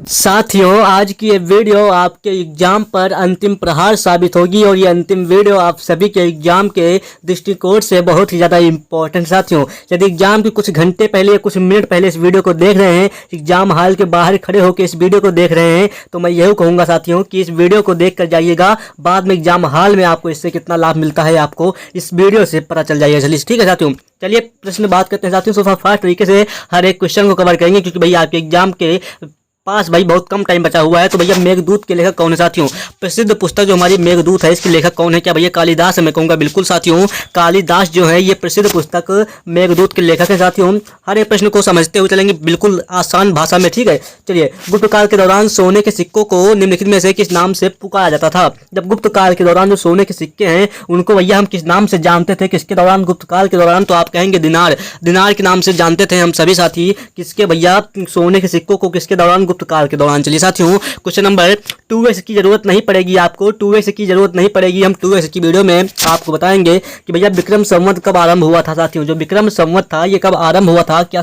साथियों, आज की ये वीडियो आपके एग्जाम पर अंतिम प्रहार साबित होगी और ये अंतिम वीडियो आप सभी के एग्जाम के दृष्टिकोण से बहुत ही ज़्यादा इम्पोर्टेंट। साथियों, यदि एग्जाम के कुछ घंटे पहले या कुछ मिनट पहले इस वीडियो को देख रहे हैं, एग्जाम हॉल के बाहर खड़े होकर इस वीडियो को देख रहे हैं, तो मैं यही कहूँगा साथियों कि इस वीडियो को देख कर जाइएगा। बाद में एग्जाम हॉल में आपको इससे कितना लाभ मिलता है आपको इस वीडियो से पता चल जाएगा। चलिए ठीक है साथियों, चलिए प्रश्न बात करते हैं साथियों। सो फास्ट तरीके से हर एक क्वेश्चन को कवर करेंगे क्योंकि भैया आपके एग्जाम के पास भाई बहुत कम टाइम बचा हुआ है। तो भैया मेघदूत के लेखक कौन है साथियों? प्रसिद्ध पुस्तक जो हमारी मेघदूत है, इसके लेखक कौन है? क्या भैया कालिदास है? मैं कहूँगा बिल्कुल साथियों, कालिदास जो है ये प्रसिद्ध पुस्तक मेघदूत के लेखक है। साथियों, हर एक प्रश्न को समझते हुए चलेंगे बिल्कुल आसान भाषा में, ठीक है। चलिए, गुप्त काल के दौरान सोने के सिक्कों को निम्नलिखित में से किस नाम से पुकारा जाता था? जब गुप्त काल के दौरान जो सोने के सिक्के हैं उनको भैया हम किस नाम से जानते थे? किसके दौरान? गुप्त काल के दौरान तो आप कहेंगे दिनार। दिनार के नाम से जानते थे हम सभी साथी। किसके भैया? सोने के सिक्कों को किसके दौरान? गुप्त काल के दौरान। चलिए साथियों, क्वेश्चन नंबर 2x की जरूरत नहीं पड़ेगी आपको, 2x की जरूरत नहीं पड़ेगी। हम 2x की वीडियो में आपको बताएंगे कि भैया विक्रम संवत कब आरंभ हुआ था। साथियों, जो विक्रम संवत था ये कब आरंभ हुआ था? क्या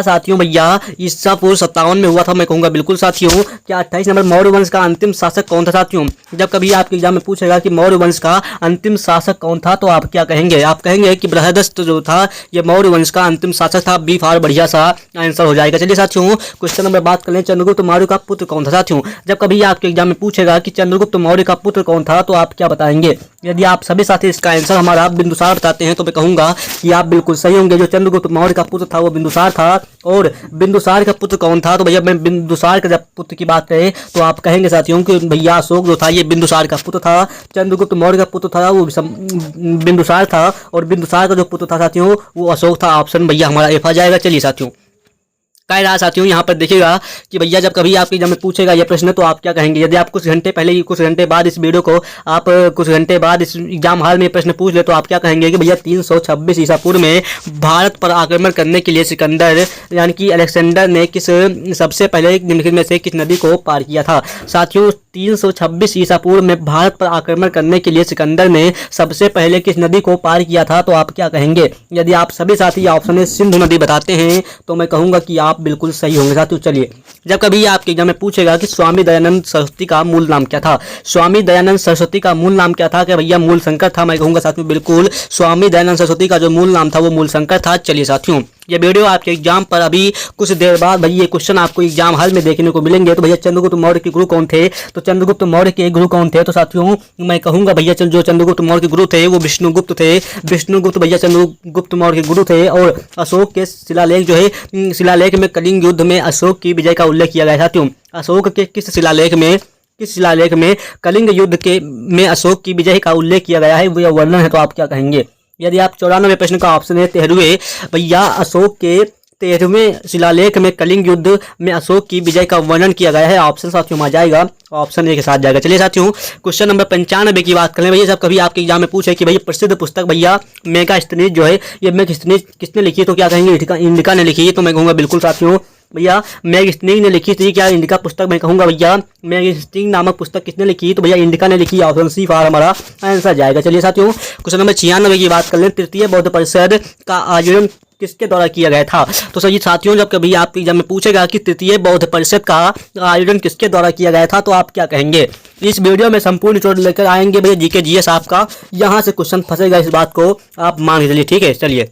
साथियों भैया ईसा पूर्व 57 में हुआ था? मैं कहूंगा बिल्कुल साथियों। क्या 28 नंबर मौर्य वंश का अंतिम शासक कौन था? साथियों, जब कभी आपके एग्जाम में पूछेगा कि मौर्य वंश का अंतिम शासक कौन था तो आप क्या कहेंगे? आप कहेंगे कि बृहदस्त जो था ये मौर्य वंश का अंतिम शासक था। बी फॉर बढ़िया सा आंसर हो जाएगा। चलिए साथियों, क्वेश्चन नंबर बात कर लें, चंद्रगुप्त मौर्य का पुत्र कौन था? साथियों, जब कभी आपके एग्जाम में पूछेगा कि चंद्रगुप्त मौर्य का पुत्र कौन था तो आप क्या बताएंगे? यदि आप सभी साथी इसका आंसर हमारा बिंदुसार बताते हैं तो मैं कहूंगा कि आप बिल्कुल सही होंगे। जो चंद्रगुप्त मौर्य का पुत्र था वो बिंदुसार था। और बिंदुसार का पुत्र कौन था? तो भैया मैं बिंदुसार का जब पुत्र की बात करें तो आप कहेंगे साथियों कि भैया अशोक जो था ये बिंदुसार का पुत्र था। चंद्रगुप्त मौर्य का पुत्र था वो बिंदुसार था और बिंदुसार का जो पुत्र था साथियों वो अशोक था। ऑप्शन भैया हमारा एफ आ जाएगा। चलिए साथियों, कह रहा साथियों यहाँ पर देखिएगा कि भैया जब कभी आपके एग्जाम में पूछेगा ये प्रश्न तो आप क्या कहेंगे? यदि आप कुछ घंटे पहले कुछ घंटे बाद इस वीडियो को आप कुछ घंटे बाद इस एग्जाम हॉल में प्रश्न पूछ ले तो आप क्या कहेंगे कि भैया 326 ईसा पूर्व में भारत पर आक्रमण करने के लिए सिकंदर यानी कि अलेक्जेंडर ने किस सबसे पहले निम्नलिखित में से किस नदी को पार किया था? साथियों, 326 ईसा पूर्व में भारत पर आक्रमण करने के लिए सिकंदर ने सबसे पहले किस नदी को पार किया था तो आप क्या कहेंगे? यदि आप सभी साथी ऑप्शन में सिंधु नदी बताते हैं तो मैं कहूँगा कि आप बिल्कुल सही होंगे साथियों। चलिए, जब कभी आपके एग्जाम में पूछेगा कि स्वामी दयानंद सरस्वती का मूल नाम क्या था? स्वामी दयानंद सरस्वती का मूल नाम क्या था? क्या भैया मूल शंकर था? मैं कहूँगा साथियों बिल्कुल स्वामी दयानंद सरस्वती का जो मूल नाम था वो मूल शंकर था। चलिए साथियों, ये वीडियो आपके एग्जाम पर अभी कुछ देर बाद भैया ये क्वेश्चन आपको एग्जाम हॉल में देखने को मिलेंगे। तो भैया चंद्रगुप्त मौर्य के गुरु कौन थे? तो चंद्रगुप्त मौर्य के गुरु कौन थे? तो साथियों मैं कहूँगा भैया जो चंद्रगुप्त मौर्य के गुरु थे वो विष्णुगुप्त थे। विष्णुगुप्त भैया चंद्रगुप्त मौर्य के गुरु थे। और अशोक के शिलालेख जो है शिलालेख में कलिंग युद्ध में अशोक की विजय का उल्लेख किया गया। साथियों, अशोक के किस शिलालेख में कलिंग युद्ध के में अशोक की विजय का उल्लेख किया गया है? वो वर्णन है तो आप क्या कहेंगे? यदि आप 94 प्रश्न का ऑप्शन है 13वें भैया अशोक के 13वें शिलालेख में कलिंग युद्ध में अशोक की विजय का वर्णन किया गया है। ऑप्शन साथियों में आ जाएगा, ऑप्शन ए के साथ जाएगा। चलिए साथियों, क्वेश्चन नंबर 95 की बात करें भैया। जब कभी आपके एग्जाम में पूछे कि भैया प्रसिद्ध पुस्तक भैया मेगास्थनीज जो है ये मेगास्थनीज किसने लिखी तो क्या कहेंगे? इंडिका ने लिखी। तो मैं कहूँगा बिल्कुल साथियों भैया मेगास्थनीज ने लिखी थी। क्या इंडिका पुस्तक? मैं कहूँगा भैया मेगास्थनीज नामक पुस्तक किसने लिखी? तो भैया इंडिका ने लिखी। ऑप्शन सी फॉर हमारा आंसर जाएगा। चलिए साथियों, क्वेश्चन नंबर 96 की बात कर लें। तृतीय बौद्ध परिषद का आयोजन किसके द्वारा किया गया था? तो सही साथियों, जब कभी आपके एग्जाम में पूछेगा कि तृतीय बौद्ध परिषद का आयोजन किसके द्वारा किया गया था तो आप क्या कहेंगे? इस वीडियो में संपूर्ण निचोड़ लेकर आएंगे भैया जीके जीएस आपका। यहाँ से क्वेश्चन फंसेगा, इस बात को आप मान के चलिए, ठीक है। चलिए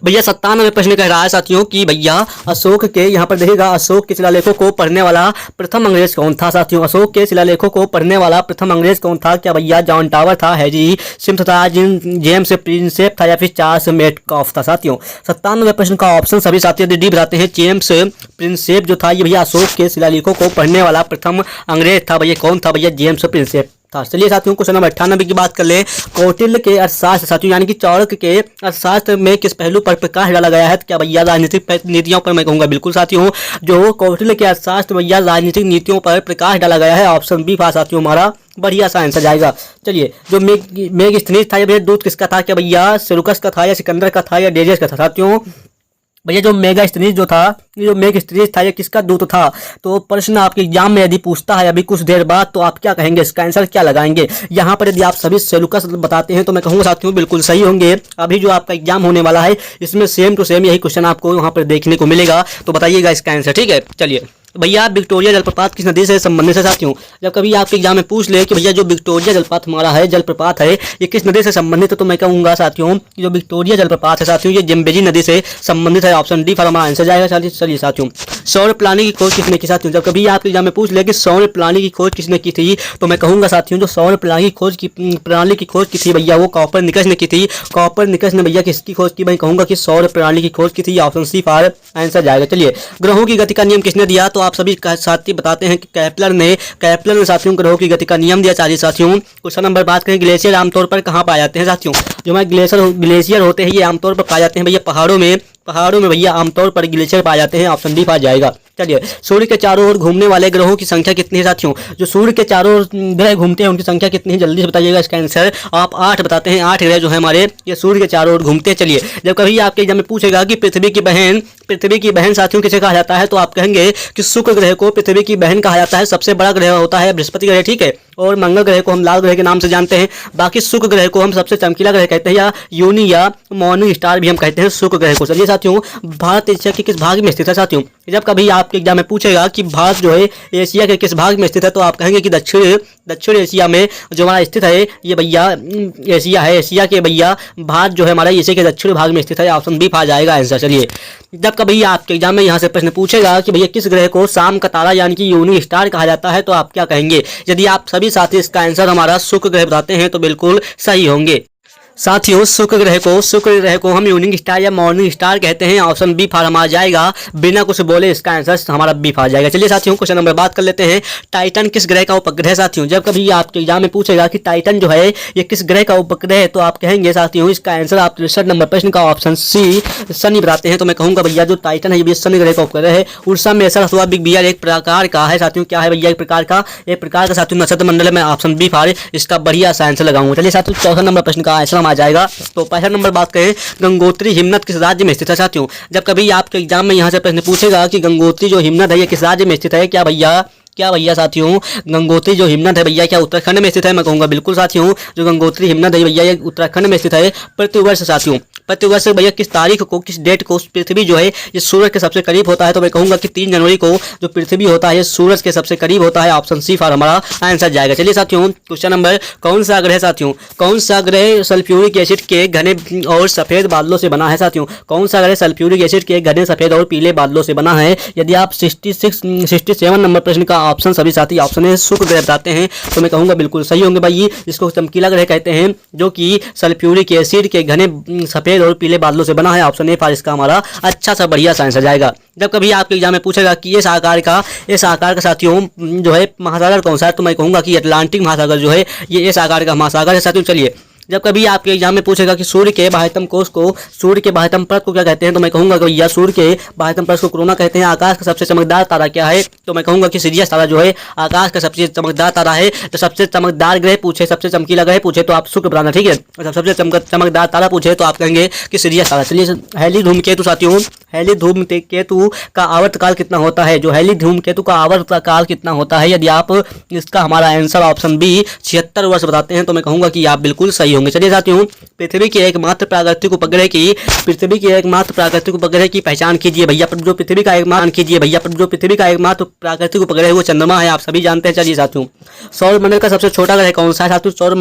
भैया 97 प्रश्न कह रहा है साथियों कि भैया अशोक के यहाँ पर देखिएगा अशोक के शिलालेखों को पढ़ने वाला प्रथम अंग्रेज कौन था? साथियों, अशोक के शिलालेखों को पढ़ने वाला प्रथम अंग्रेज कौन था? क्या भैया जॉन टावर था, हैरी सिम्थ था, जेम्स प्रिंसेप था या फिर चार्ल्स मेटकॉफ था? साथियों, 97 प्रश्न का ऑप्शन सभी साथी डी बताते हैं। जेम्स प्रिंसेप जो था ये भैया अशोक के शिलालेखों को पढ़ने वाला प्रथम अंग्रेज था। भैया कौन था? भैया जेम्स प्रिंसेप था। चलिए साथियों, क्वेश्चन नंबर 98 की बात कर लें। कौटिल्य के अर्थशास्त्र साथियों यानी कि चाणक्य के अर्थशास्त्र में किस पहलू पर प्रकाश डाला गया है? क्या भैया राजनीतिक नीतियों पर? मैं कहूँगा बिल्कुल साथियों जो कौटिल्य के अर्थशास्त्र भैया राजनीतिक नीतियों पर प्रकाश डाला गया है। ऑप्शन बी फॉर साथियों हमारा बढ़िया सा आंसर जाएगा। चलिए, जो मेगास्थनीज था ये भैया दूत किसका था? क्या भैया सेलुकस का था या सिकंदर का था या डेरियस का था? साथियों भैया जो मेगास्थनीज जो था ये जो मेगास्थनीज था ये किसका दूत था? तो प्रश्न आपके एग्जाम में यदि पूछता है अभी कुछ देर बाद तो आप क्या कहेंगे? इसका आंसर क्या लगाएंगे? यहाँ पर यदि आप सभी सेलुकस बताते हैं तो मैं कहूँगा साथियों बिल्कुल सही होंगे। अभी जो आपका एग्जाम होने वाला है इसमें सेम टू सेम यही क्वेश्चन आपको यहाँ पर देखने को मिलेगा। तो बताइएगा इसका आंसर, ठीक है। चलिए भैया विक्टोरिया जलप्रपात किस नदी से संबंधित है साथियों। जब कभी आपके एग्जाम में पूछ ले कि भैया जो विक्टोरिया जलप्रपात है ये किस नदी से संबंधित है, तो मैं कहूँगा साथियों जो विक्टोरिया जलप्रपात है साथियों ये जिम्बेजी नदी से संबंधित है। ऑप्शन डी हमारा आंसर जाएगा। चलिए साथियों, सौर प्रणाली की खोज किसने की साथियों। जब कभी आपके एग्जाम में पूछ ले कि सौर प्रणाली की खोज किसने की थी, तो मैं कहूँगा साथियों जो सौर प्रणाली की खोज की थी भैया वो कॉपरनिकस ने की थी। कॉपरनिकस ने भैया किसकी खोज की, मैं कहूँगा कि सौर प्रणाली की खोज की थी। ऑप्शन सी फॉर आंसर जाएगा। चलिए, ग्रहों की गति का नियम किसने दिया, तो आप सभी साथी बताते हैं कि केपलर ने साथियों ग्रहों की गति का नियम दिया। चलिए साथियों, क्वेश्चन नंबर बात करें, ग्लेशियर आमतौर पर कहाँ पाए जाते हैं साथियों। जो हमारे ग्लेशियर होते हैं ये आमतौर पर पाए जाते हैं भैया पहाड़ों में भैया आमतौर पर ग्लेशियर पाए जाते हैं। ऑप्शन डी पाया जाएगा। चलिए, सूर्य के चारों ओर घूमने वाले ग्रहों की संख्या कितनी है साथियों। जो सूर्य के चारों ओर ग्रह घूमते हैं उनकी संख्या कितनी है, जल्दी से बताइएगा। इसका आंसर आप 8 बताते हैं। 8 ग्रह जो है हमारे ये सूर्य के चारों ओर घूमते हैं। चलिए, जब कभी आपके एग्जाम में पूछेगा कि पृथ्वी की बहन साथियों किसे कहा जाता है, तो आप कहेंगे कि शुक्र ग्रह को पृथ्वी की बहन कहा जाता है। सबसे बड़ा ग्रह होता है बृहस्पति ग्रह, ठीक है, और मंगल ग्रह को हम लाल ग्रह के नाम से जानते हैं। बाकी शुक्र ग्रह को हम सबसे चमकीला ग्रह कहते हैं या यूनी या मॉर्निंग स्टार भी हम कहते हैं शुक्र ग्रह को। चलिए साथियों, भारत एशिया के किस भाग में स्थित है साथियों। जब कभी आपके एग्जाम में पूछेगा कि भारत जो है एशिया के किस भाग में स्थित है, तो आप कहेंगे कि दक्षिण एशिया में जो हमारा स्थित है ये भैया एशिया है। एशिया के भैया भारत जो है हमारा एशिया के दक्षिण भाग में स्थित है। ऑप्शन बी आ जाएगा आंसर। चलिए, जब कभी आपके एग्जाम में यहाँ से प्रश्न पूछेगा कि भैया किस ग्रह को शाम का तारा यानी कि यूनी स्टार कहा जाता है, तो आप क्या कहेंगे। यदि आप सभी साथी इसका आंसर हमारा शुक्र ग्रह बताते हैं तो बिल्कुल सही होंगे। साथियों, शुक्र ग्रह को हम यूनिंग स्टार या मॉर्निंग स्टार कहते हैं। ऑप्शन बी फार्म आ जाएगा। बिना कुछ बोले इसका आंसर हमारा बी आ जाएगा। चलिए साथियों, क्वेश्चन नंबर बात कर लेते हैं, टाइटन किस ग्रह का उपग्रह है साथियों। जब कभी आपके एग्जाम में पूछेगा कि टाइटन जो है ये किस ग्रह का उपग्रह है, तो आप कहेंगे साथियों इसका आंसर आप 63 नंबर प्रश्न का ऑप्शन सी शनि बताते हैं। तो मैं कहूँगा भैया जो टाइटन है ये शनि ग्रह का उपग्रह है। उड़सा में ऐसा हुआ बिग बियर एक प्रकार का है साथियों। क्या है भैया एक प्रकार का साथियों नक्षत्र मंडल में। ऑप्शन बी फार इसका बढ़िया सा आंसर लगाऊंगा। चलिए साथियों, 64 नंबर प्रश्न का आंसर आ जाएगा। तो पहला नंबर बात करें, गंगोत्री हिमनद किस राज्य में स्थित है साथियों। जब कभी आपके एग्जाम में यहाँ से प्रश्न पूछेगा कि गंगोत्री जो हिमनद है ये किस राज्य में स्थित है, क्या भैया साथियों गंगोत्री जो हिमनद है भैया क्या उत्तराखंड में स्थित है। मैं कहूँगा बिल्कुल साथियों जो गंगोत्री हिमनद है भैया ये उत्तराखंड में स्थित है। प्रतिवर्ष साथियों प्रतिवर्ष भैया किस तारीख को किस डेट को पृथ्वी जो है ये सूरज के सबसे करीब होता है, तो मैं कहूँगा कि 3 जनवरी को जो पृथ्वी होता है सूरज के सबसे करीब होता है। ऑप्शन सी फॉर हमारा आंसर जाएगा। चलिए साथियों, क्वेश्चन नंबर, कौन सा ग्रह सल्फ्यूरिक एसिड के घने और सफेद बादलों से बना है साथियों। कौन सा ग्रह सल्फ्यूरिक एसिड के घने सफेद और पीले बादलों से बना है। यदि आप 67 नंबर प्रश्न का ऑप्शन सभी साथी ऑप्शन है शुक्र ग्रह बताते हैं, तो मैं कहूँगा बिल्कुल सही होंगे भाई। जिसको चमकीला ग्रह कहते हैं जो कि सल्फ्यूरिक एसिड के घने सफेद और पीले बादलों से बना है। ऑप्शन ए फॉर इसका हमारा अच्छा सा बढ़िया सा आंसर जाएगा। जब कभी आपके एग्जाम में पूछेगा कि इस आकार का साथियों जो है महासागर कौन सा है, तो मैं कहूँगा कि अटलांटिक महासागर जो है ये इस आकार का महासागर है साथियों। चलिए, जब कभी आपके एग्जाम में पूछेगा कि सूर्य के बाह्यतम परत को क्या कहते हैं, तो मैं कहूँगा कि भैया सूर्य के बाह्यतम परत को कोरोना कहते हैं। आकाश का सबसे चमकदार तारा क्या है, तो मैं कहूँगा कि सिरियस तारा जो है आकाश का सबसे चमकदार तारा है। तो सबसे चमकदार ग्रह पूछे, सबसे चमकीला ग्रह पूछे तो आप शुक्र बताना, ठीक है। और सबसे चमकदार तारा पूछे तो आप कहेंगे कि सिरियस तारा। चलिए, हेली धूमकेतु साथियों, हेली धूमकेतु का आवर्तकाल कितना होता है। जो हेली धूमकेतु का आवर्तकाल कितना होता है, यदि आप इसका हमारा आंसर ऑप्शन बी 76 वर्ष बताते हैं, तो मैं कहूँगा कि आप बिल्कुल सही होंगे। चलिए साथियों, पृथ्वी की एकमात्र प्राकृतिक उपग्रह की पहचान कीजिए भैया। जो पृथ्वी का एकमात्र प्राकृतिक उपग्रह है वो चंद्रमा है, आप सभी जानते हैं। चलिए साथियों, सौर मंडल का सबसे छोटा ग्रह कौन सा है साथियों। सौर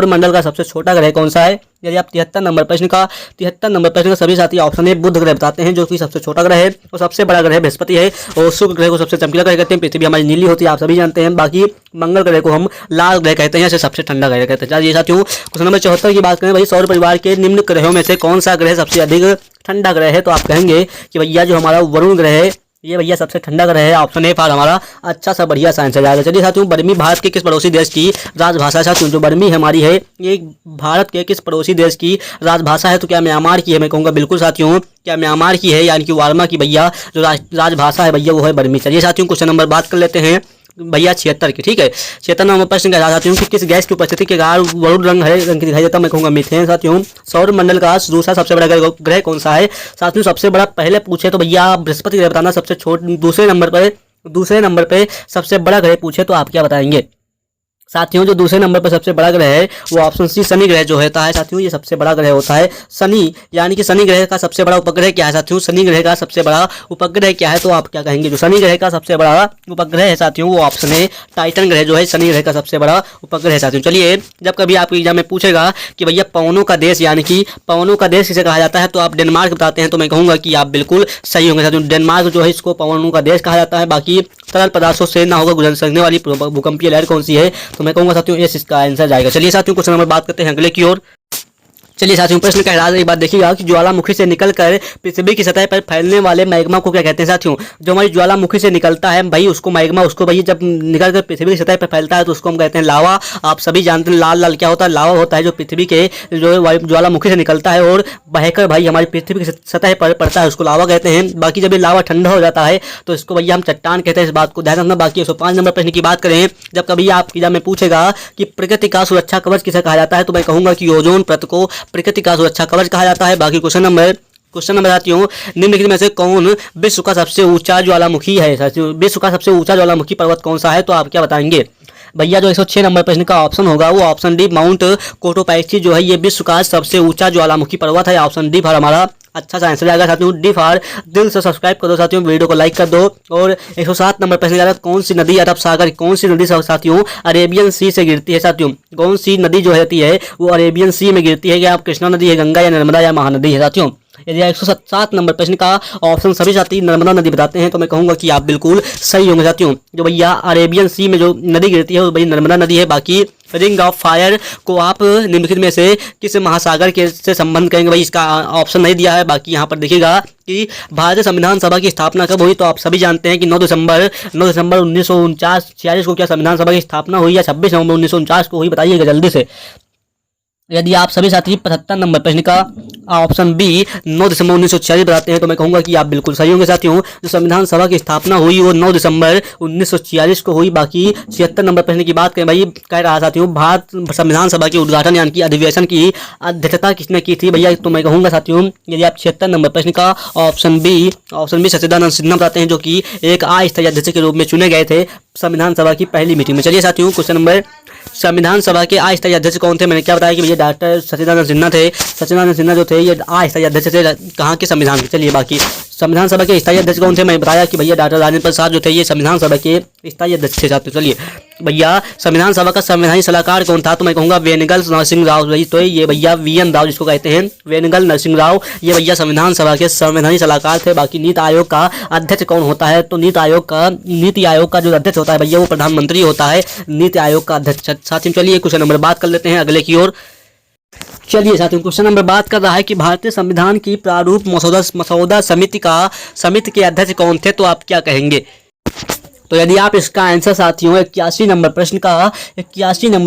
मंडल का सबसे छोटा ग्रह कौन सा है। यदि आप 73 नंबर प्रश्न का सभी साथी ऑप्शन ए बुध ग्रह बताते हैं, जो कि सबसे छोटा ग्रह है और सबसे बड़ा ग्रह बृहस्पति है। और शुक्र ग्रह को सबसे चमकीला ग्रह कहते हैं। पृथ्वी हमारी नीली होती है, आप सभी जानते हैं। बाकी मंगल ग्रह को हम लाल ग्रह कहते हैं, सबसे ठंडा ग्रह कहते हैं। चलिए साथियों, क्वेश्चन नंबर 74 की बात करें भाई, सौर परिवार के निम्न ग्रहों में से कौन सा ग्रह सबसे अधिक ठंडा ग्रह है, तो आप कहेंगे कि भैया जो हमारा वरुण ग्रह है ये भैया सबसे ठंडा ग्रह है। ऑप्शन ए फॉर हमारा अच्छा सा बढ़िया सा आंसर जाएगा। चलिए साथियों, बर्मी भारत के किस पड़ोसी देश की राजभाषा है साथियों। जो बर्मी हमारी है ये भारत के किस पड़ोसी देश की राजभाषा है, तो क्या म्यांमार की है। मैं कहूँगा बिल्कुल साथियों क्या म्यांमार की है, यानी कि वार्मा की भैया जो राजभाषा है भैया वो है बर्मी। चलिए साथियों, क्वेश्चन नंबर बात कर लेते हैं भैया 76 की, ठीक है। 76 नंबर प्रश्न का साथियों कि किस गैस की उपस्थिति के कारण वरुण रंग की दिखाई देता है। मैं कहूँगा मीथेन साथियों। सौर मंडल का दूसरा सबसे बड़ा ग्रह कौन सा है साथियों। सबसे बड़ा पहले पूछे तो भैया बृहस्पति ग्रह बताना। दूसरे नंबर पे सबसे बड़ा ग्रह पूछे तो आप क्या बताएंगे। साथियों जो दूसरे नंबर पर सबसे बड़ा ग्रह है वो ऑप्शन सी शनि ग्रह जो होता है साथियों, ये सबसे बड़ा ग्रह होता है शनि। यानी कि शनि ग्रह का सबसे बड़ा उपग्रह क्या है साथियों, शनि ग्रह का सबसे बड़ा उपग्रह क्या है, तो आप क्या कहेंगे। जो शनि ग्रह का सबसे बड़ा उपग्रह है साथियों वो ऑप्शन है टाइटन ग्रह जो है शनि ग्रह का सबसे बड़ा उपग्रह है साथियों। चलिए, जब कभी आपके एग्जाम में पूछेगा कि भैया पवनों का देश यानी कि पवनों का देश किसे कहा जाता है, तो आप डेनमार्क बताते हैं, तो मैं कहूँगा कि आप बिल्कुल सही होंगे साथियों। डेनमार्क जो है इसको पवनों का देश कहा जाता है। बाकी तरल पदार्थों से ना होकर गुजर सकने वाली भूकंपीय लहर कौन सी है, तो मैं कहूँगा साथियों ये इसका आंसर जाएगा। चलिए साथियों, क्वेश्चन नंबर बात करते हैं अगले की ओर। चलिए साथियों, प्रश्न का इरादा एक बात देखिएगा कि ज्वालामुखी से निकलकर पृथ्वी की सतह पर फैलने वाले मैग्मा को क्या कहते हैं साथियों। जो हमारी ज्वालामुखी से निकलता है भाई उसको मैग्मा, उसको भाई जब निकलकर पृथ्वी की सतह पर फैलता है तो उसको हम कहते हैं लावा। आप सभी जानते हैं लाल लाल क्या होता है, लावा होता है जो पृथ्वी के जो ज्वालामुखी से निकलता है और बहकर भाई हमारी पृथ्वी की सतह पर पड़ता है, उसको लावा कहते हैं। बाकी जब ये लावा ठंडा हो जाता है तो इसको भैया हम चट्टान कहते हैं, इस बात को ध्यान रखना। बाकी 105 नंबर प्रश्न की बात करें, जब कभी आप एग्जाम में पूछेगा कि प्रकृति का सुरक्षा कवच किसे कहा जाता है, तो मैं कहूँगा कि ओजोन परत को प्रकृति का सुरक्षा कवच कहा जाता है। बाकी क्वेश्चन नंबर साथियों, निम्नलिखित में से कौन विश्व का सबसे ऊंचा ज्वालामुखी है साथियों। विश्व का सबसे ऊंचा ज्वालामुखी पर्वत कौन सा है, तो आप क्या बताएंगे भैया। जो 106 नंबर प्रश्न का ऑप्शन होगा वो ऑप्शन डी माउंट कोटोपैक्सी जो है ये विश्व का सबसे ऊंचा ज्वालामुखी पर्वत है। ऑप्शन डी फॉर हमारा अच्छा सा आंसर आएगा साथियों। डी फॉर दिल से सब्सक्राइब कर दो साथियों, वीडियो को लाइक कर दो। और 107 नंबर प्रश्न का कौन सी नदी अरब सागर, कौन सी नदी साथियों अरेबियन सी से गिरती है साथियों। कौन सी नदी जो रहती है वो अरेबियन सी में गिरती है, क्या आप कृष्णा नदी है, गंगा या नर्मदा या महानदी है साथियों। यदि 107 नंबर प्रश्न का ऑप्शन सभी साथी नर्मदा नदी बताते हैं तो मैं कहूंगा कि आप बिल्कुल सही होंगे साथियों। जो भैया अरेबियन सी में जो नदी गिरती है वो भैया नर्मदा नदी है। बाकी रिंग ऑफ फायर को आप निम्नलिखित में से किस महासागर के से संबंध करेंगे, भाई इसका ऑप्शन नहीं दिया है। बाकी यहाँ पर देखिएगा कि भारतीय संविधान सभा की स्थापना कब हुई, तो आप सभी जानते हैं कि 9 दिसंबर 1946 को क्या संविधान सभा की स्थापना हुई या 26 नवंबर 1949 को हुई, बताइएगा जल्दी से। यदि आप सभी साथी 75 नंबर प्रश्न का ऑप्शन बी 9 दिसंबर 1946 बताते हैं तो मैं कहूंगा कि आप बिल्कुल सही होंगे साथियों। जो संविधान सभा की स्थापना हुई वो 9 दिसंबर 1946 को हुई। बाकी 76 नंबर प्रश्न की बात करें, भाई कह रहा साथियों भारत संविधान सभा के उद्घाटन यानी कि अधिवेशन की अध्यक्षता किसने की थी भैया, तो मैं कहूंगा साथियों यदि आप 76 नंबर प्रश्न का ऑप्शन बी सच्चिदानंद सिन्हा बताते हैं जो कि एक अस्थायी अध्यक्ष के रूप में चुने गए थे संविधान सभा की पहली मीटिंग में। चलिए साथियों, क्वेश्चन नंबर, संविधान सभा के अस्थायी अध्यक्ष कौन थे, मैंने क्या बताया कि भैया डॉक्टर सच्चिदानंद सिन्हा थे। सच्चिदानंद सिन्हा जो थे ये अस्थायी अध्यक्ष थे कहाँ के, संविधान के। चलिए, बाकी संविधान सभा के स्थायी अध्यक्ष कौन थे, मैं बताया कि भैया डॉक्टर राजेंद्र प्रसाद जो थे ये संविधान सभा के स्थायी अध्यक्ष थे साथियों। चलिए भैया, संविधान सभा का संवैधानिक सलाहकार कौन था, तो मैं कहूँगा वेनुगल नरसिंह राव। तो ये भैया वीएन राव जिसको कहते हैं, वेनुगल नरसिंह राव, ये भैया संविधान सभा के संवैधानिक सलाहकार थे। बाकी नीति आयोग का अध्यक्ष कौन होता है, तो नीति आयोग का जो अध्यक्ष होता है भैया वो प्रधानमंत्री होता है, नीति आयोग का अध्यक्ष साथियों। चलिए क्वेश्चन नंबर बात कर लेते हैं अगले की ओर। चलिए साथियों, क्वेश्चन नंबर बात कर रहा है कि भारतीय संविधान की प्रारूप मसौदा समिति के अध्यक्ष कौन थे, तो आप क्या कहेंगे। तो यदि आप इसका आंसर साथियों 81 नंबर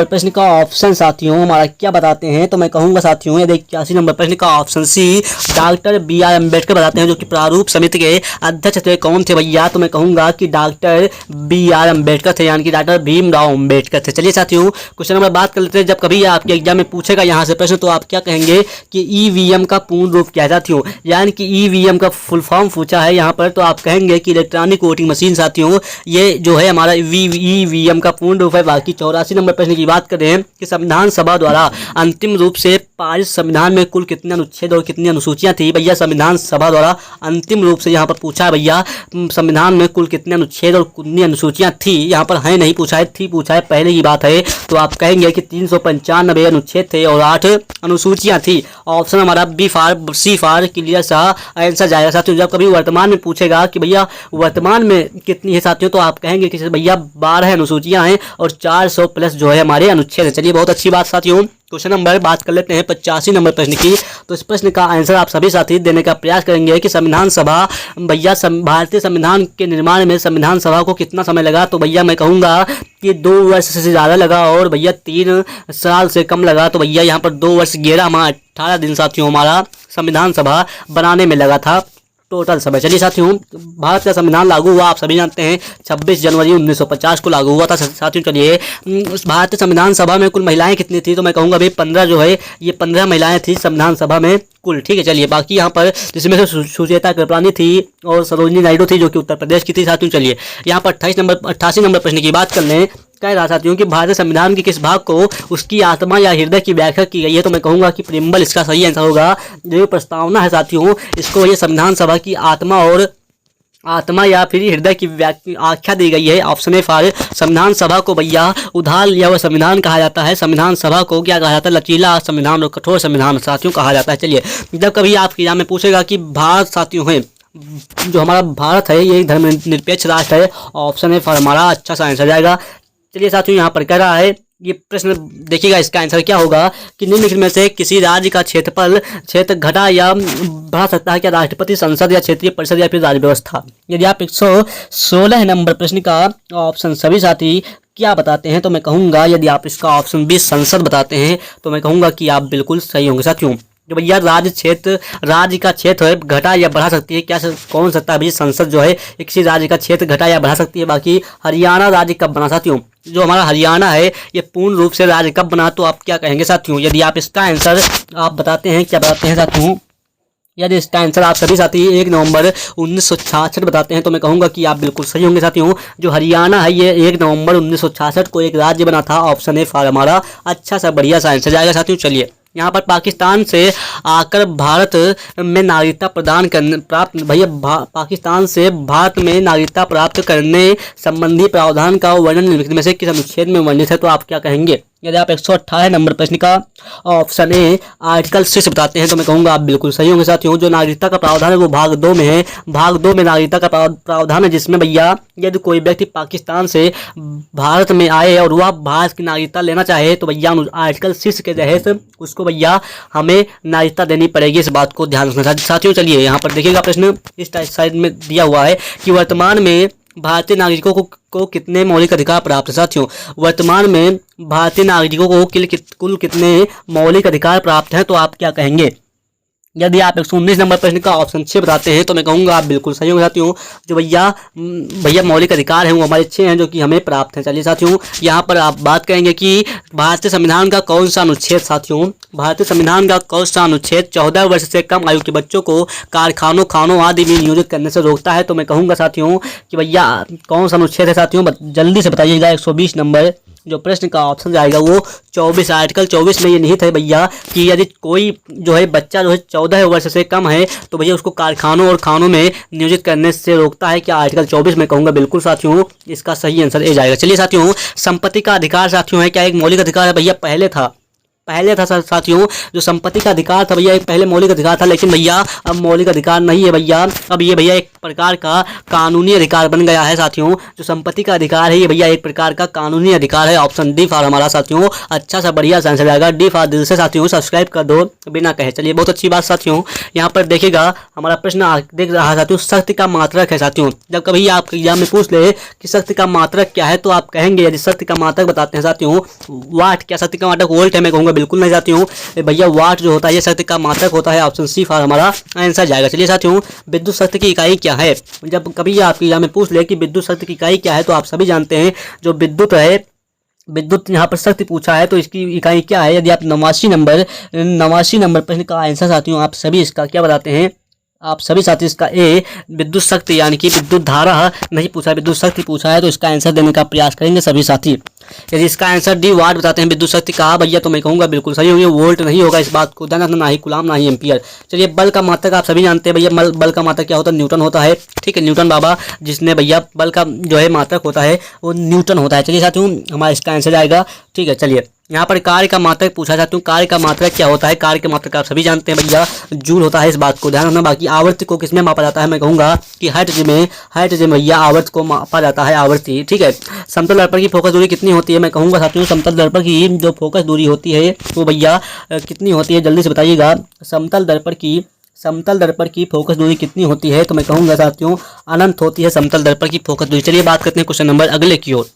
प्रश्न का ऑप्शन साथियों हमारा क्या बताते हैं, तो मैं कहूँगा साथियों यदि 81 नंबर प्रश्न का option C doctor BR Ambedkar बताते हैं जो कि प्रारूप समिति के अध्यक्ष थे। कौन थे भैया, तो मैं कहूँगा कि डॉक्टर BR अम्बेडकर थे, यानी कि डॉक्टर भीमराव अम्बेडकर थे। चलिए साथियों, क्वेश्चन नंबर बात कर लेते हैं। जब कभी आपके एग्जाम में पूछेगा यहाँ से प्रश्न तो आप क्या कहेंगे कि EVM का पूर्ण रूप क्या है साथियों, यानी कि EVM का फुल फॉर्म पूछा है यहाँ पर, तो आप कहेंगे कि इलेक्ट्रॉनिक वोटिंग मशीन साथियों ये जो है हमारा EVM का पूर्ण रूप है। बाकी 84 नंबर प्रश्न की बात करें कि संविधान सभा द्वारा अंतिम रूप से पारित संविधान में कुल कितने अनुच्छेद और कितनी अनुसूचियां थी भैया। संविधान सभा द्वारा अंतिम रूप से यहाँ पर पूछा है भैया संविधान में कुल कितने अनुच्छेद और कितनी अनुसूचियां थी, यहाँ पर है नहीं पूछा है, थी पूछा है, पहले की बात है। तो आप कहेंगे कि 395 अनुच्छेद थे और 8 अनुसूचियां थी। ऑप्शन हमारा सी फॉर क्लियर सा आंसर जाएगा साथियों। जब कभी वर्तमान में पूछेगा कि भैया वर्तमान में कितनी है साथियों, तो आप कहेंगे कि भैया 12 अनुसूचियां हैं और 400 प्लस जो है हमारे अनुच्छेद है। चलिए बहुत अच्छी बात साथियों। क्वेश्चन नंबर बात कर लेते हैं 85 नंबर प्रश्न की। तो इस प्रश्न का आंसर आप सभी साथी देने का प्रयास करेंगे कि संविधान सभा भैया भारतीय संविधान के निर्माण में संविधान सभा को कितना समय लगा, तो भैया मैं कहूँगा कि 2 वर्ष से ज़्यादा लगा और भैया 3 साल से कम लगा। तो भैया यहाँ पर 2 वर्ष 11 माह 18 दिन साथियों हमारा संविधान सभा बनाने में लगा था टोटल समय। चलिए साथियों, भारत का संविधान लागू हुआ आप सभी जानते हैं 26 जनवरी 1950 को लागू हुआ था साथियों। चलिए उस भारतीय संविधान सभा में कुल महिलाएं कितनी थी, तो मैं कहूँगा भाई 15 जो है ये 15 महिलाएं थी संविधान सभा में कुल। ठीक है, चलिए बाकी यहाँ पर जिसमें से सुचेता कृपलानी थी और सरोजिनी नायडू थी जो कि उत्तर प्रदेश की थी साथियों। चलिए यहाँ पर 88 नंबर प्रश्न की बात कर लें कह रहा साथियों कि भारतीय संविधान के किस भाग को उसकी आत्मा या हृदय की व्याख्या की गई है, तो मैं कहूँगा कि प्रियम्बल इसका सही आंसर होगा। जो प्रस्तावना है साथियों, इसको ये संविधान सभा की आत्मा या फिर हृदय की आख्या दी गई है। ऑप्शन ए फॉर संविधान सभा को भैया उदार लिया हुआ संविधान कहा जाता है। संविधान सभा को क्या कहा जाता है? लचीला संविधान और कठोर संविधान साथियों कहा जाता है। चलिए, जब कभी आपके एग्जाम में पूछेगा कि भारत साथियों है, जो हमारा भारत है ये धर्मनिरपेक्ष राष्ट्र है, ऑप्शन ए फॉर हमारा अच्छा सा आंसर जाएगा। चलिए साथियों, यहाँ पर कह रहा है ये प्रश्न देखिएगा, इसका आंसर क्या होगा कि निम्नलिखित में से किसी राज्य का क्षेत्र घटा या बढ़ा सकता है क्या? राष्ट्रपति, संसद या क्षेत्रीय परिषद या फिर राज्य व्यवस्था। यदि आप 116 नंबर प्रश्न का ऑप्शन सभी साथी क्या बताते हैं, तो मैं कहूँगा यदि आप इसका ऑप्शन 20 संसद बताते हैं, तो मैं कहूँगा कि आप बिल्कुल सही होंगे साथियों। जो भैया राज्य का क्षेत्र है घटा या बढ़ा सकती है क्या? कौन सकता है भैया? संसद जो है किसी राज्य का क्षेत्र घटा या बढ़ा सकती है। बाकी हरियाणा राज्य कब बना साथियों? जो हमारा हरियाणा है ये पूर्ण रूप से राज्य कब बना, तो आप क्या कहेंगे साथियों? यदि आप इसका आंसर आप बताते हैं, क्या बताते हैं साथियों? यदि इसका आंसर आप सभी साथी 1 नवंबर 1966 बताते हैं, तो मैं कहूँगा कि आप बिल्कुल सही होंगे साथियों। जो हरियाणा है ये 1 नवंबर 1966 को एक राज्य बना था। ऑप्शन ए फॉर हमारा अच्छा सा बढ़िया सा आंसर जाएगा साथियों। चलिए, यहाँ पर पाकिस्तान से आकर भारत में नागरिकता पाकिस्तान से भारत में नागरिकता प्राप्त करने संबंधी प्रावधान का वर्णन निम्नलिखित में से किस अनुच्छेद में वर्णित है, तो आप क्या कहेंगे? यदि आप 118 नंबर प्रश्न का ऑप्शन ए आर्टिकल 6 बताते हैं, तो मैं कहूँगा आप बिल्कुल सही होंगे साथियों। जो नागरिकता का प्रावधान है वो भाग 2 में है। भाग 2 में नागरिकता का प्रावधान है, जिसमें भैया यदि कोई व्यक्ति पाकिस्तान से भारत में आए और वह भारत की नागरिकता लेना चाहे, तो भैया आर्टिकल 6 के तहत उसको भैया हमें नागरिकता देनी पड़ेगी। इस बात को ध्यान रखना साथियों। चलिए, यहाँ पर देखिएगा प्रश्न इस साइड में दिया हुआ है कि वर्तमान में भारतीय नागरिकों को कितने मौलिक अधिकार प्राप्त है साथियों? वर्तमान में भारतीय नागरिकों को कुल कितने मौलिक अधिकार प्राप्त हैं, तो आप क्या कहेंगे? यदि आप 119 नंबर प्रश्न का ऑप्शन 6 बताते हैं, तो मैं कहूँगा आप बिल्कुल सही होंगे साथियों। जो भैया मौलिक अधिकार हैं वो हमारे 6 हैं जो कि हमें प्राप्त हैं। चलिए साथियों, यहाँ पर आप बात करेंगे कि भारतीय संविधान का कौन सा अनुच्छेद साथियों? भारतीय संविधान का कौन सा अनुच्छेद 14 वर्ष से कम आयु के बच्चों को कारखानों, खानों आदि में नियोजित करने से रोकता है? तो मैं कहूँगा साथियों कि भैया कौन सा अनुच्छेद है साथियों? जल्दी से बताइएगा। 120 नंबर जो प्रश्न का ऑप्शन जाएगा वो 24, आर्टिकल 24 में ये निहित है भैया कि यदि कोई जो है बच्चा जो है 14 वर्ष से कम है, तो भैया उसको कारखानों और खानों में नियोजित करने से रोकता है। क्या आर्टिकल 24? मैं कहूँगा बिल्कुल साथियों, इसका सही आंसर ए जाएगा। चलिए साथियों, संपत्ति का अधिकार साथियों है क्या एक मौलिक अधिकार है? भैया पहले था साथियों। जो संपत्ति का अधिकार था भैया एक पहले मौलिक अधिकार था, लेकिन भैया अब मौलिक अधिकार नहीं है भैया। अब ये भैया एक प्रकार का कानूनी अधिकार बन गया है साथियों। जो संपत्ति का अधिकार है ये भैया एक प्रकार का कानूनी अधिकार है। ऑप्शन डी फॉर हमारा साथियों अच्छा सा बढ़िया सा आंसर आएगा। डी फॉर दिल से साथियों सब्सक्राइब कर दो बिना कहे। चलिए, बहुत अच्छी बात साथियों। यहाँ पर देखिएगा हमारा प्रश्न देख रहा है साथियों, शक्ति का मात्रक है साथियों। जब कभी आपके एग्जाम में पूछ ले कि शक्ति का मात्रक क्या है, तो आप कहेंगे, यदि शक्ति का मात्रक बताते हैं साथियों वाट। क्या शक्ति का मात्रक वोल्ट है? मैं कहूँगा बिल्कुल नहीं साथियों। भैया वाट जो होता है ये शक्ति का मात्रक होता है। ऑप्शन सी फॉर हमारा आंसर जाएगा। चलिए साथियों, विद्युत शक्ति की इकाई क्या है? जब कभी आपके एग्जाम में पूछ ले कि विद्युत शक्ति की इकाई क्या है, तो आप सभी जानते हैं जो विद्युत है, विद्युत यहाँ पर शक्ति पूछा है तो इसकी इकाई क्या है? यदि आप 89 नंबर प्रश्न का आंसर साथियों आप सभी इसका क्या बताते हैं? आप सभी साथी इसका ए विद्युत शक्ति यानी कि विद्युत धारा नहीं पूछा, विद्युत शक्ति पूछा है, तो इसका आंसर देने का प्रयास करेंगे सभी साथी। यदि इसका आंसर डी वाट बताते हैं विद्युत शक्ति कहा भैया, तो मैं कहूँगा बिल्कुल सही होंगे। वोल्ट नहीं होगा, इस बात को ध्यान रखना, ना ही कूलाम ना ही एम्पियर। चलिए, बल का मात्रक आप सभी जानते हैं भैया। बल का मात्रक क्या होता है? न्यूटन होता है। ठीक है, न्यूटन बाबा जिसने भैया बल का जो है मात्रक होता है वो न्यूटन होता है। चलिए साथियों, हमारा इसका आंसर आएगा। ठीक है, चलिए यहाँ पर कार्य का मात्रक पूछा जाता है। कार्य का मात्रक क्या होता है? कार्य का मात्रक आप सभी जानते हैं भैया जूल होता है, इस बात को ध्यान रखना। बाकी आवर्ती को किसमें मापा जाता है? मैं कहूँगा कि हर्ट्ज में भैया आवर्त को मापा जाता है, आवर्ती। ठीक है, समतल दर्पण की फोकस दूरी कितनी होती है? मैं कहूँगा साथियों समतल दर्पण की जो फोकस दूरी होती है वो भैया कितनी होती है? जल्दी से बताइएगा। समतल दर्पण की फोकस दूरी कितनी होती है? तो मैं कहूँगा साथियों अनंत होती है समतल दर्पण की फोकस दूरी। चलिए बात करते हैं क्वेश्चन नंबर अगले की ओर।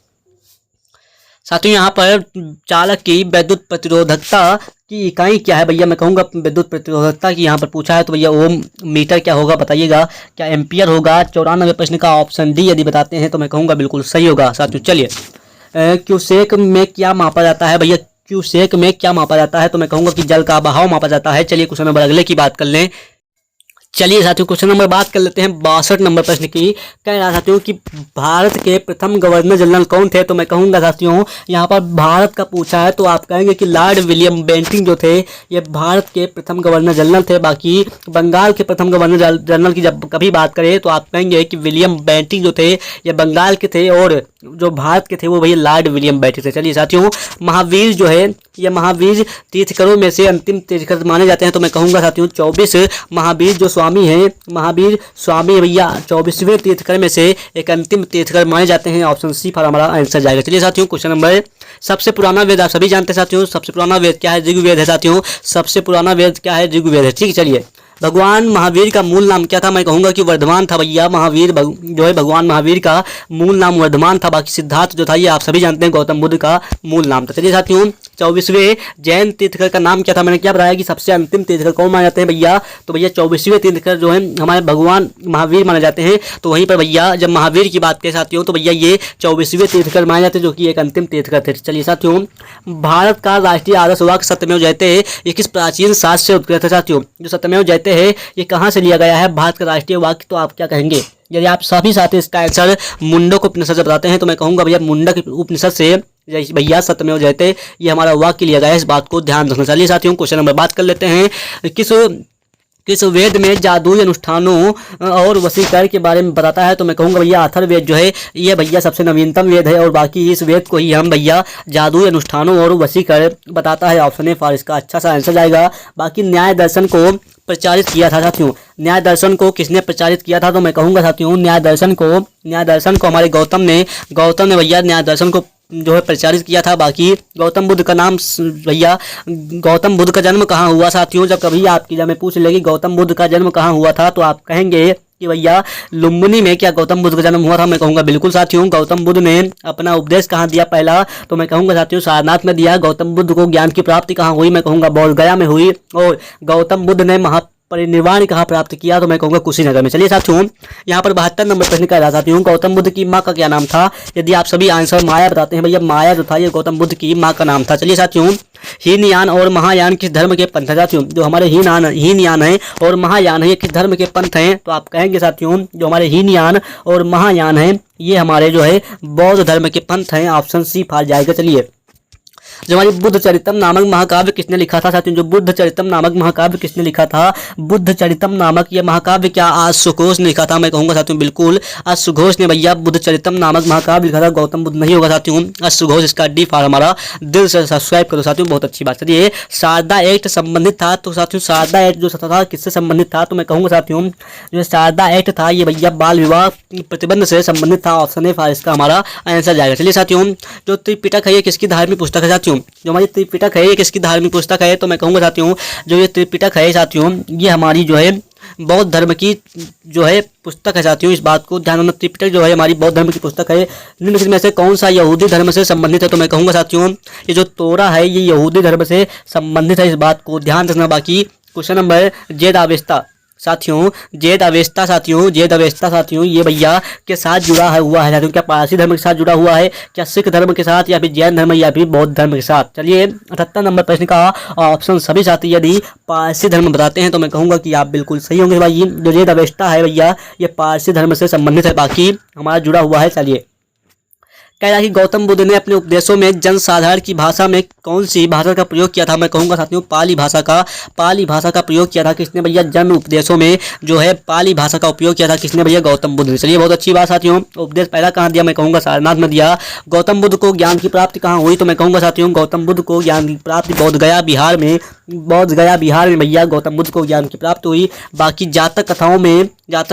साथियों यहाँ पर चालक की विद्युत प्रतिरोधकता की इकाई क्या है? भैया मैं कहूँगा विद्युत प्रतिरोधकता की यहाँ पर पूछा है, तो भैया ओम मीटर क्या होगा बताइएगा। क्या एम्पियर होगा? 94 प्रश्न का ऑप्शन डी यदि बताते हैं तो मैं कहूँगा बिल्कुल सही होगा साथियों। चलिए, क्यूसेक में क्या मापा जाता है? भैया क्यूसेक में क्या मापा जाता है? तो मैं कहूँगा कि जल का बहाव मापा जाता है। चलिए क्वेश्चन नंबर अगले की बात कर लें। चलिए साथियों क्वेश्चन नंबर बात कर लेते हैं 62 नंबर प्रश्न की। कह रहा साथियों कि भारत के प्रथम गवर्नर जनरल कौन थे? तो मैं कहूँगा साथियों यहाँ पर भारत का पूछा है तो आप कहेंगे कि लॉर्ड विलियम बेंटिंक जो थे ये भारत के प्रथम गवर्नर जनरल थे। बाकी बंगाल के प्रथम गवर्नर जनरल की जब कभी बात करें तो आप कहेंगे कि विलियम बेंटिक जो थे ये बंगाल के थे और जो भारत के थे वो भैया लॉर्ड विलियम बेंटिक थे। चलिए साथियों महावीर जो है ये महावीर तीर्थकरों में से अंतिम तीर्थकर माने जाते हैं। तो मैं कहूँगा साथियों 24 महावीर जो स्वामी हैं महावीर स्वामी भैया 24वें तीर्थकर में से एक अंतिम तीर्थकर माने जाते हैं। ऑप्शन सी पर हमारा आंसर जाएगा। चलिए साथियों क्वेश्चन नंबर सबसे पुराना वेद आप सभी जानते हैं साथियों सबसे पुराना वेद क्या है? ऋग्वेद है साथियों। सबसे पुराना वेद क्या है? ऋग्वेद है। ठीक है चलिए भगवान महावीर का मूल नाम क्या था? मैं कहूँगा कि वर्धमान था भैया। महावीर जो है भगवान महावीर का मूल नाम वर्धमान था। बाकी सिद्धार्थ जो था ये आप सभी जानते हैं गौतम बुद्ध का मूल नाम था। चलिए साथियों 24वें जैन तीर्थकर का नाम क्या था? मैंने क्या बताया कि सबसे अंतिम तीर्थकर कौन माने जाते हैं भैया? तो भैया 24वें तीर्थकर जो है हमारे भगवान महावीर माने जाते हैं। तो वहीं पर भैया जब महावीर की बात करें साथियों तो भैया ये 24वें तीर्थकर माने जाते हैं जो कि एक अंतिम तीर्थकर थे। चलिए साथियों भारत का राष्ट्रीय आदर्श वाक्य सत्यमेव जयते ये किस प्राचीन शास्त्र से उत्कृष्ट है? साथियों जो सत्यमेव जयते है ये कहाँ से लिया गया है भारत का राष्ट्रीय वाक्य? तो आप क्या कहेंगे? यदि आप सभी साथी इसका आंसर मुंडक उपनिषद से बताते हैं तो मैं कहूँगा भैया मुंडक उपनिषद से भैया सत्यमेव जयते ये हमारा वाक्य लिया गया है। इस बात को ध्यान रखना। चलिए साथियों क्वेश्चन नंबर बात कर लेते हैं। किस वेद में जादुई अनुष्ठानों और वशीकरण के बारे में बताता है? तो मैं कहूँगा भैया अथर्ववेद जो है ये भैया सबसे नवीनतम वेद है और बाकी इस वेद को ही हम भैया जादुई अनुष्ठानों और वशीकरण बताता है। ऑप्शन ए फॉर इसका अच्छा सा आंसर जाएगा। बाकी न्याय दर्शन को प्रचारित किया था साथियों। न्याय दर्शन को किसने प्रचारित किया था? तो मैं कहूँगा साथियों न्याय दर्शन को हमारे गौतम ने भैया न्याय दर्शन को जो है प्रचारित किया था। बाकी गौतम बुद्ध का नाम भैया गौतम बुद्ध का जन्म कहाँ हुआ? साथियों जब कभी आपकी जब मैं पूछ लेगी गौतम बुद्ध का जन्म कहाँ हुआ था तो आप कहेंगे कि भैया लुम्बिनी में क्या गौतम बुद्ध का जन्म हुआ था? मैं कहूँगा बिल्कुल साथियों गौतम बुद्ध ने अपना उपदेश कहाँ दिया पहला? तो मैं कहूँगा साथियों सारनाथ में दिया। गौतम बुद्ध को ज्ञान की प्राप्ति कहाँ हुई? मैं कहूँगा बोध गया में हुई। और गौतम बुद्ध ने परिनिर्वाण कहाँ प्राप्त किया? तो मैं कहूँगा कुशीनगर में। चलिए साथियों यहाँ पर 72 नंबर प्रश्न का साथियों गौतम बुद्ध की माँ का क्या नाम था? यदि आप सभी आंसर माया बताते हैं भैया माया जो था ये गौतम बुद्ध की माँ का नाम था। चलिए साथियों हीनयान और महायान किस धर्म के पंथ है? साथियों जो हमारे हीनयान है और महायान है ये किस धर्म के पंथ हैं? तो आप कहेंगे साथियों जो हमारे हीनयान और महायान है ये हमारे जो है बौद्ध धर्म के पंथ हैं। ऑप्शन सी फाल जाएगा। चलिए जो हमारी बुद्ध चरितम नामक महाकाव्य किसने लिखा था? साथियों जो बुद्ध चरितम नामक महाकाव्य किसने लिखा था? बुद्ध चरितम नामक ये महाकाव्य क्या अश्वघोष ने लिखा था? मैं कहूँगा साथियों बिल्कुल अश्वघोष ने भैया बुद्ध चरितम नामक महाकाव्य लिखा था। गौतम बुद्ध नहीं होगा साथियों अश्वघोष। इसका डी फॉर हमारा दिल से सब्सक्राइब करो साथियों बहुत अच्छी बात। चलिए शारदा एक्ट संबंधित था तो साथियों शारदा एक्ट जो था किससे संबंधित था? तो मैं कहूँगा साथियों जो शारदा एक्ट था ये भैया बाल विवाह प्रतिबंध से संबंधित था। ऑप्शन ए फॉर इसका हमारा आंसर जाएगा। चलिए साथियों जो त्रिपिटक है ये किसकी धार्मिक पुस्तक है? साथियों जो हमारी त्रिपिटक है ये किसकी धार्मिक पुस्तक है? तो मैं कहूँगा साथियों जो ये त्रिपिटक है साथियों ये हमारी जो है बौद्ध धर्म की जो है पुस्तक है। साथियों इस बात को ध्यान रखना त्रिपिटक जो है हमारी बौद्ध धर्म की पुस्तक है। निम्नलिखित में से कौन सा यहूदी धर्म से संबंधित है? तो मैं कहूँगा साथियों ये जो तोरा है ये यहूदी धर्म से संबंधित है। इस बात को ध्यान रखना। बाकी क्वेश्चन नंबर जेद अवेस्ता साथियों जेद अवेस्ता साथियों ये भैया के साथ जुड़ा हुआ है साथियों। क्या पारसी धर्म के साथ जुड़ा हुआ है? क्या सिख धर्म के साथ या फिर जैन धर्म या फिर बौद्ध धर्म के साथ? चलिए 78 नंबर प्रश्न का ऑप्शन सभी साथी यदि पारसी धर्म बताते हैं तो मैं कहूँगा कि आप बिल्कुल सही होंगे भाई। जो जेद अवेस्ता है भैया ये पारसी धर्म से संबंधित है। बाकी हमारा जुड़ा हुआ है। चलिए कह रहा है कि गौतम बुद्ध ने अपने उपदेशों में जनसाधारण की भाषा में कौन सी भाषा का प्रयोग किया था? मैं कहूँगा साथियों पाली भाषा का प्रयोग किया था। किसने भैया? जन उपदेशों में जो है पाली भाषा का उपयोग किया था। किसने भैया? गौतम बुद्ध ने। चलिए बहुत अच्छी बात साथियों उपदेश पहला कहाँ दिया? मैं कहूँगा सारनाथ में दिया। गौतम बुद्ध को ज्ञान की प्राप्ति कहाँ हुई? तो मैं कहूँगा साथियों गौतम बुद्ध को ज्ञान की प्राप्ति बोध गया बिहार में भैया गौतम बुद्ध को ज्ञान की प्राप्ति हुई। बाकी जातक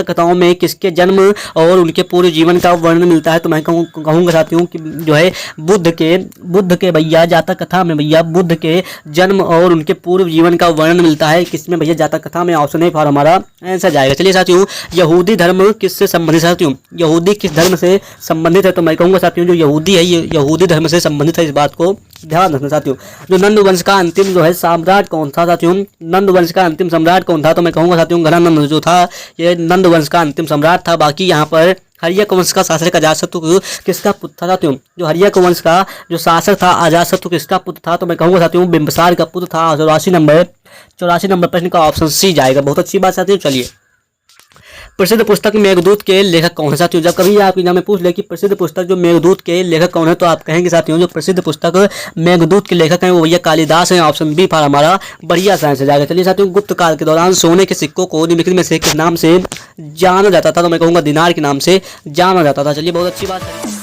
कथाओं में किसके जन्म और उनके पूरे जीवन का वर्णन मिलता है? तो मैं कहूँगा साथियों कि जो है बुद्ध के भैया जातक कथा में भैया बुद्ध के जन्म और उनके पूर्व जीवन का वर्णन मिलता है। किसमें भैया? जातक कथा में। ऑप्शन ए फॉर हमारा आंसर जाएगा। चलिए साथियों यहूदी धर्म किससे संबंधित है? साथियों यहूदी किस धर्म से संबंधित है? तो मैं कहूँगा साथियों जो यहूदी है ये यहूदी धर्म से संबंधित है। इस बात को ध्यान रखना साथियों। जो नंद वंश का अंतिम जो है सम्राट कौन था? साथियों नंद वंश का अंतिम सम्राट कौन था? तो मैं कहूँगा साथियों घनानंद जो था ये नंद वंश का अंतिम सम्राट था। बाकी यहाँ पर हर्यक वंश का शासक अजातशत्रु किसका पुत्र था? साथियों जो हर्यक वंश का जो शासक था अजातशत्रु किसका पुत्र था? तो मैं कहूँगा साथियों बिंबिसार का पुत्र था। 84 नंबर प्रश्न का ऑप्शन सी जाएगा। बहुत अच्छी बात साथियों। चलिए प्रसिद्ध पुस्तक मेघदूत के लेखक कौन है साथियों? जब कभी आप एग्जाम में पूछ ले कि प्रसिद्ध पुस्तक जो मेघदूत के लेखक कौन है, तो आप कहेंगे साथियों जो प्रसिद्ध पुस्तक मेघदूत के लेखक हैं वो भैया कालिदास हैं। ऑप्शन बी फॉर हमारा बढ़िया आंसर जाएगा। चलिए साथियों, गुप्त काल के दौरान सोने के सिक्कों को निम्नलिखित में से किस नाम से जाना जाता था? तो मैं कहूँगा दिनार के नाम से जाना जाता था। चलिए, बहुत अच्छी बात है।